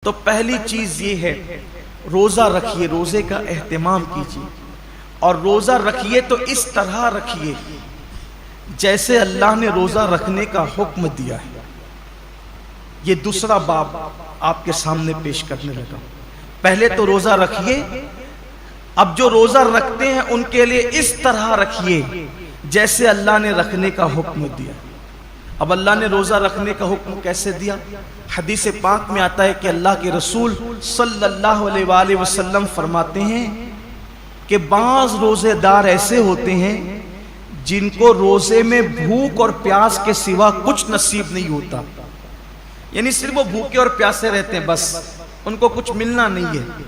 تو پہلی چیز یہ ہے روزہ رکھیے، روزے کا اہتمام کیجیے، اور روزہ رکھیے تو اس طرح رکھیے جیسے اللہ نے روزہ رکھنے کا حکم دیا ہے۔ یہ دوسرا باب آپ کے سامنے پیش کرنے لگا۔ پہلے تو روزہ رکھیے، اب جو روزہ رکھتے ہیں ان کے لیے اس طرح رکھیے جیسے اللہ نے رکھنے کا حکم دیا۔ اب اللہ نے روزہ رکھنے کا حکم کیسے دیا؟ حدیث پاک میں آتا ہے کہ اللہ کے رسول صلی اللہ علیہ وآلہ وسلم فرماتے ہیں کہ بعض روزے دار ایسے ہوتے ہیں جن کو روزے میں بھوک اور پیاس کے سوا کچھ نصیب نہیں ہوتا، یعنی صرف وہ بھوکے اور پیاسے رہتے ہیں، بس ان کو کچھ ملنا نہیں ہے۔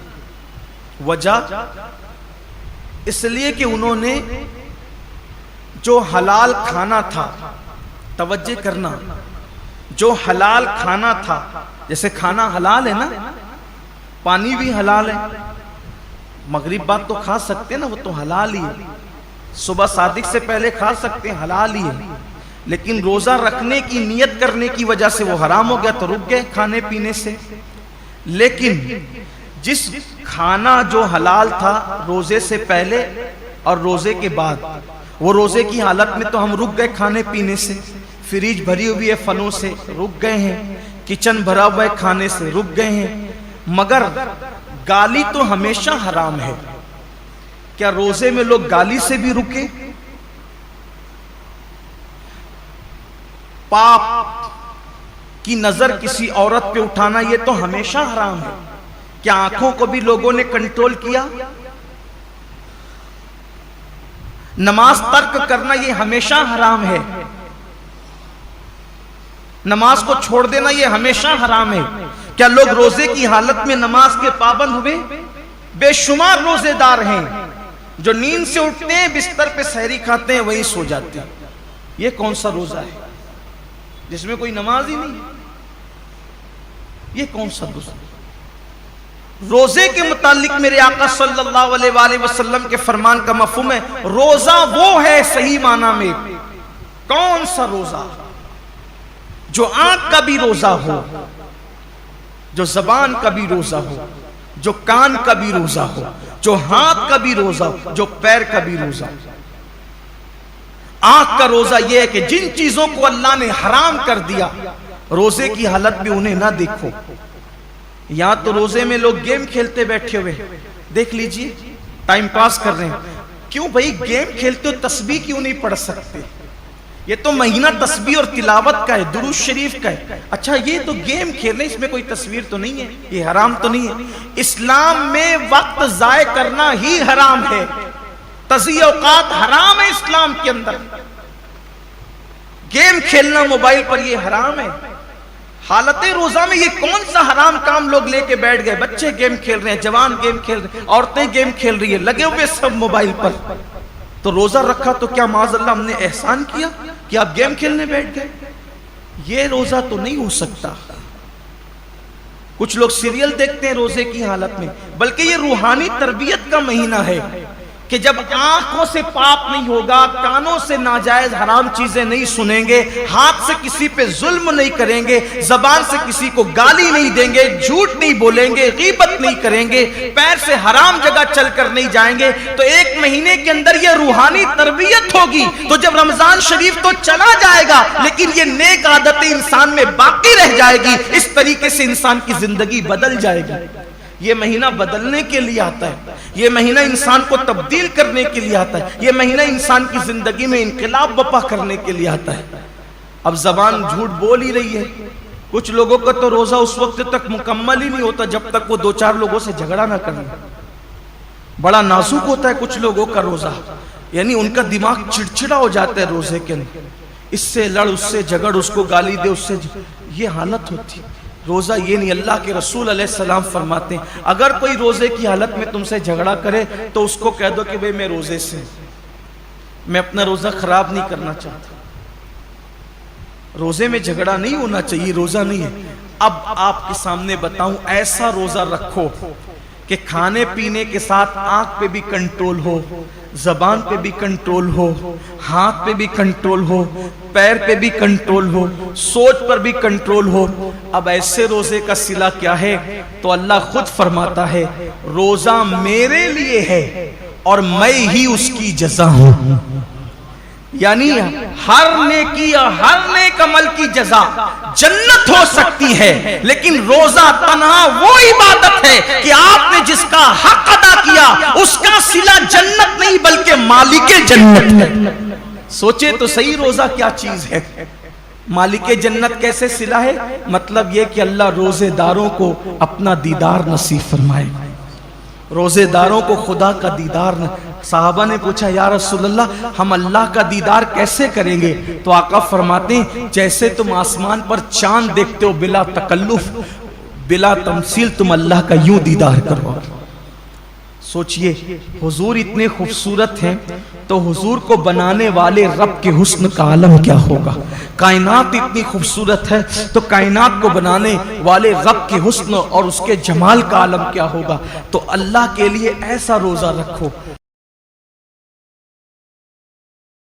وجہ اس لیے کہ انہوں نے جو حلال کھانا تھا، توجہ کرنا، جو حلال کھانا تھا، جیسے کھانا حلال ہے نا، پانی بھی حلال ہے، مغرب بعد تو کھا سکتے ہیں نا، وہ تو حلال ہی ہے، صبح صادق سے پہلے کھا سکتے ہیں، حلال ہی ہے، لیکن روزہ رکھنے کی نیت کرنے کی وجہ سے وہ حرام ہو گیا تو رک گئے کھانے پینے سے۔ لیکن جس کھانا جو حلال تھا روزے سے پہلے اور روزے کے بعد، وہ روزے کی حالت میں تو ہم رک گئے کھانے پینے سے، فریج بھری ہوئی ہے پھلوں سے، رک گئے ہیں، کچن بھرا ہوا ہے کھانے سے، رک گئے ہیں، مگر گالی تو ہمیشہ حرام ہے۔ کیا روزے میں لوگ گالی سے بھی رکے؟ پاپ کی نظر کسی عورت پہ اٹھانا یہ تو ہمیشہ حرام ہے۔ کیا آنکھوں کو بھی لوگوں نے کنٹرول کیا؟ نماز ترک کرنا یہ ہمیشہ حرام ہے، نماز کو چھوڑ دینا یہ ہمیشہ حرام ہے۔ کیا لوگ روزے کی حالت میں نماز کے پابند ہوئے؟ بے شمار روزے دار ہیں جو نیند سے اٹھتے ہیں، بستر پہ سحری کھاتے ہیں، وہیں سو جاتے ہیں۔ یہ کون سا روزہ ہے جس میں کوئی نماز ہی نہیں ہے؟ یہ کون سا روزہ؟ روزے کے متعلق میرے آقا صلی اللہ علیہ وآلہ وسلم کے فرمان کا مفہوم ہے، روزہ وہ ہے صحیح معنی میں، کون سا روزہ؟ جو آنکھ کا بھی روزہ ہو، جو زبان کا بھی روزہ ہو، جو کان کا بھی روزہ ہو، جو ہاتھ کا بھی روزہ ہو، جو پیر کا بھی روزہ ہو۔ آنکھ کا روزہ یہ ہے کہ جن چیزوں کو اللہ نے حرام کر دیا روزے کی حالت میں انہیں نہ دیکھو۔ یہاں تو روزے میں لوگ گیم کھیلتے بیٹھے ہوئے، دیکھ لیجئے، ٹائم پاس کر رہے ہیں۔ کیوں بھائی گیم کھیلتے ہو، تسبیح کیوں نہیں پڑھ سکتے؟ یہ تو مہینہ تسبیح اور تلاوت کا ہے، درود شریف کا ہے۔ اچھا یہ تو گیم کھیل رہے ہیں، اس میں کوئی تصویر تو نہیں ہے، یہ حرام تو نہیں ہے؟ اسلام میں وقت ضائع کرنا ہی حرام ہے، تضییع اوقات حرام ہے اسلام کے اندر۔ گیم کھیلنا موبائل پر یہ حرام ہے۔ حالت روزہ میں یہ کون سا حرام کام لوگ لے کے بیٹھ گئے؟ بچے گیم کھیل رہے ہیں، جوان گیم کھیل رہے ہیں، عورتیں گیم کھیل رہی ہیں، لگے ہوئے سب موبائل پر۔ تو روزہ رکھا تو کیا معاذ اللہ ہم نے احسان کیا کہ آپ گیم کھیلنے بیٹھ گئے؟ یہ روزہ تو نہیں ہو سکتا۔ کچھ لوگ سیریل دیکھتے ہیں روزے کی حالت میں، بلکہ یہ روحانی تربیت کا مہینہ ہے کہ جب آنکھوں سے پاپ نہیں ہوگا، کانوں سے ناجائز حرام چیزیں نہیں سنیں گے، ہاتھ سے کسی پہ ظلم نہیں کریں گے، زبان سے کسی کو گالی نہیں دیں گے، جھوٹ نہیں بولیں گے، غیبت نہیں کریں گے، پیر سے حرام جگہ چل کر نہیں جائیں گے، تو ایک مہینے کے اندر یہ روحانی تربیت ہوگی۔ تو جب رمضان شریف تو چلا جائے گا لیکن یہ نیک عادتیں انسان میں باقی رہ جائے گی، اس طریقے سے انسان کی زندگی بدل جائے گی۔ یہ مہینہ بدلنے کے لیے آتا ہے، یہ مہینہ انسان کو تبدیل کرنے کے لیے آتا ہے، یہ مہینہ انسان کی زندگی میں انقلاب برپا کرنے کے لیے آتا ہے۔ اب زبان جھوٹ بول ہی رہی ہے۔ کچھ لوگوں کا تو روزہ اس وقت تک مکمل ہی نہیں ہوتا جب تک وہ دو چار لوگوں سے جھگڑا نہ کریں۔ بڑا نازک ہوتا ہے کچھ لوگوں کا روزہ، یعنی ان کا دماغ چڑچڑا ہو جاتا ہے روزے کے اندر، اس سے لڑ، اس سے جھگڑ، اس کو گالی دے، اس سے یہ حالت ہوتی ہے۔ روزہ یہ نہیں، اللہ کے رسول علیہ السلام فرماتے ہیں اگر کوئی روزے کی حالت میں تم سے جھگڑا کرے تو اس کو کہہ دو کہ بھئی میں روزے سے ہوں، میں اپنا روزہ خراب نہیں کرنا چاہتا۔ روزے میں جھگڑا نہیں ہونا چاہیے، روزہ نہیں ہے۔ اب آپ کے سامنے بتاؤں، ایسا روزہ رکھو کہ کھانے پینے کے ساتھ آنکھ پہ بھی کنٹرول ہو، زبان پہ بھی کنٹرول ہو، ہاتھ پہ بھی کنٹرول ہو، پیر پہ بھی کنٹرول ہو، سوچ پر بھی کنٹرول ہو۔ اب ایسے روزے کا صلہ کیا ہے؟ تو اللہ خود فرماتا ہے روزہ میرے لیے ہے اور میں ہی اس کی جزا ہوں۔ یعنی ہر نیکی اور ہر نیک عمل کی جزا جنت ہو سکتی ہے، لیکن روزہ تنہا وہ عبادت ہے کہ آپ نے جس کا حق ادا کیا اس کا صلہ جنت نہیں بلکہ مالک جنت ہے۔ سوچے تو صحیح روزہ کیا چیز ہے؟ مالک جنت کیسے صلہ ہے؟ مطلب یہ کہ اللہ روزے داروں کو اپنا دیدار نصیب فرمائے، روزے داروں کو خدا کا دیدار۔ صحابہ نے پوچھا یا رسول اللہ ہم اللہ کا دیدار کیسے کریں گے؟ تو آقا فرماتے ہیں جیسے تم آسمان پر چاند دیکھتے ہو بلا تکلف بلا تمثیل، تم اللہ کا یوں دیدار کرو۔ سوچئے حضور اتنے خوبصورت ہیں تو حضور کو بنانے والے رب کے حسن کا عالم کیا ہوگا؟ کائنات اتنی خوبصورت ہے تو کائنات کو بنانے والے رب کے حسن اور اس کے جمال کا عالم کیا ہوگا؟ تو اللہ کے لیے ایسا روزہ رکھو